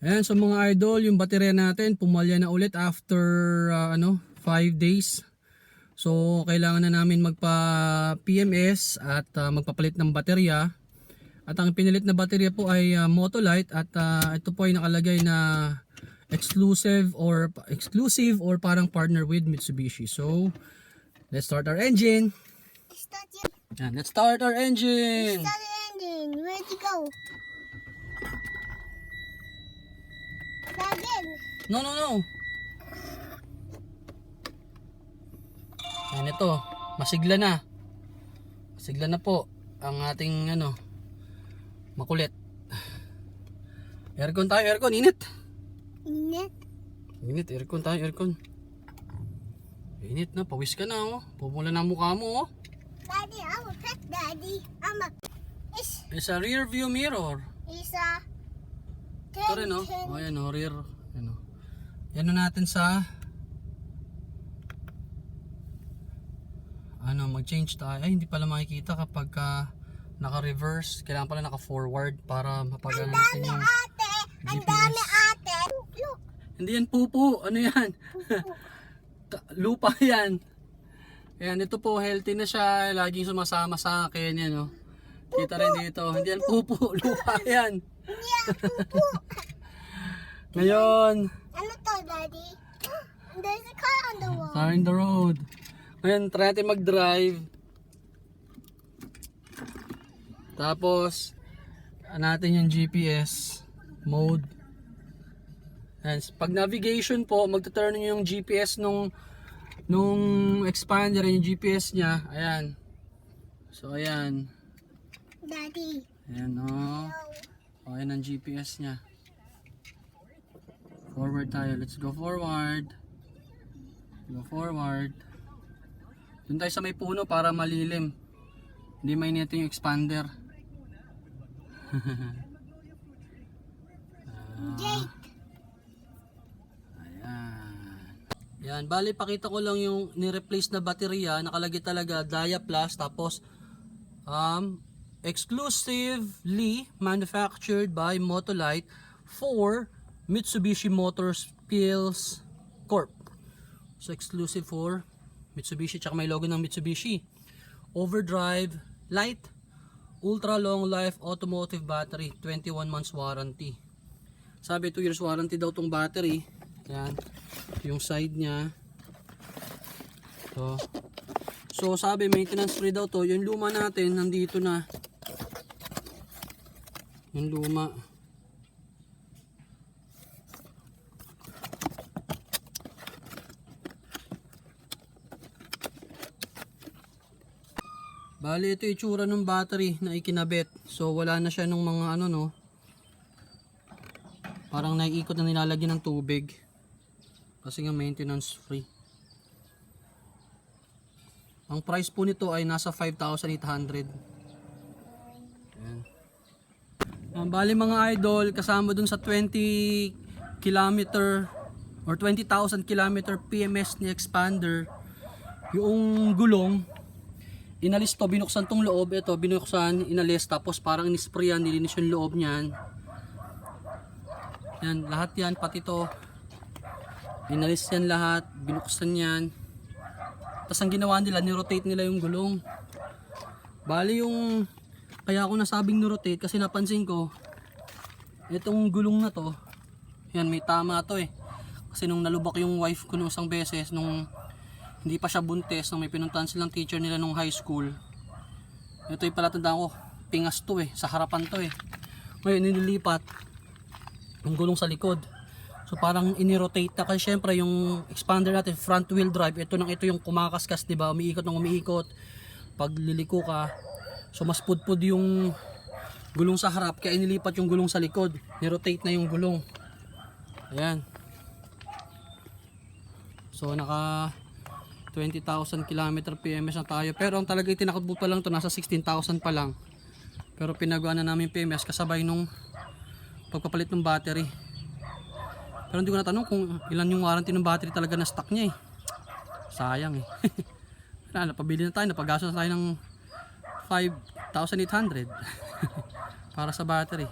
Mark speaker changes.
Speaker 1: Ayan, so mga idol, yung baterya natin pumalya na ulit after 5 days. So kailangan na namin magpa PMS at magpapalit ng baterya. At ang pinilit na baterya po ay Motolite at ito po ay nakalagay na exclusive or parang partner with Mitsubishi. So let's start our engine. Ayan, let's start our engine.
Speaker 2: Start the engine. Ready to go. Again.
Speaker 1: No. Ayan, ito, masigla na. Masigla na po ang ating makulit. Aircon tayo, aircon, init. Init, aircon tayo, aircon. Init na, pawis ka na oh. Pumula na mukha mo oh.
Speaker 2: Daddy, I'm a pet daddy.
Speaker 1: It's a rear view mirror.
Speaker 2: It's a
Speaker 1: Ito rin oh. Oh, ayan oh, rear. Ayan oh. Yan na natin sa mag-change tayo. Ay, hindi pala makikita kapag naka-reverse. Kailangan pala naka-forward para mapagana natin yung
Speaker 2: ate. Ang
Speaker 1: GPS.
Speaker 2: dami ate. Look.
Speaker 1: Hindi yan pupo. Ano yan? Lupa yan. Ayan, ito po, healthy na siya. Laging sumasama sa akin. Yan oh. Kita rin dito. Hindi yan pupo. Lupa yan.
Speaker 2: Hindi yan pupo.
Speaker 1: Ngayon,
Speaker 2: Ano to, daddy? There's a car on the wall.
Speaker 1: car in the road. Ngayon, try natin mag-drive. Tapos, natin yung GPS mode. Ayan, pag navigation po, magta-turn yung GPS nung expander, yung GPS niya. Ayan. So, ayan.
Speaker 2: Daddy.
Speaker 1: Ayan, oh. O, ayan ang GPS niya. Forward tayo. Let's go forward. Go forward. Doon tayo sa may puno para malilim. Hindi mainit yung expander.
Speaker 2: Jake.
Speaker 1: Ayan. Yan, bali pakita ko lang yung ni-replace na baterya. Nakalagay talaga Dia Plus. Tapos exclusively manufactured by Motolite for Mitsubishi Motors PLC Corp. So exclusive for Mitsubishi, tsaka may logo ng Mitsubishi. Overdrive, light, ultra long life automotive battery, 21 months warranty. Sabi 2 years warranty daw tong battery. Yan, yung side niya. So sabi maintenance free daw to. Yung luma natin nandito na. Yung luma. Bali, ito yung itsura ng battery na ikinabit. So wala na siya nung mga parang naiikot na nilalagyan ng tubig. Kasi nga maintenance free. Ang price po nito ay nasa 5,800. Ayan. Bali mga idol, kasama dun sa 20 kilometer or 20,000 kilometer PMS ni expander, yung gulong, inalis to, binuksan tong loob, ito, binuksan, inalis, tapos parang inisprayan, nilinis yung loob niyan. Yan, lahat yan, pati to, inalis yan lahat, binuksan yan. Tapos ang ginawa nila, nirotate nila yung gulong. Bali yung, kaya ako nasabing nirotate, kasi napansin ko, itong gulong na to, yan, may tama to eh. Kasi nung nalubak yung wife ko nung isang beses, nung hindi pa siya buntis, nung may pinuntahan silang teacher nila nung high school. Ito yung palatandaan ko, pingas to eh, sa harapan to eh. Ngayon nililipat yung gulong sa likod. So parang inirotate na, kasi syempre yung expander natin, front wheel drive, ito yung kumakaskas, diba? Umiikot ng umiikot. Pag liliko ka, so mas pudpud yung gulong sa harap, kaya inilipat yung gulong sa likod. Nirotate na yung gulong. Ayan. So naka 20,000 km PMS na tayo. Pero ang talaga itinakbo pa lang to, nasa 16,000 pa lang. Pero pinagawa na namin PMS kasabay nung pagpapalit ng battery. Pero hindi ko natanong kung ilan yung warranty ng battery talaga na stock niya eh. Sayang eh. Napabili na tayo, napagaso na tayo ng 5,800 para sa battery.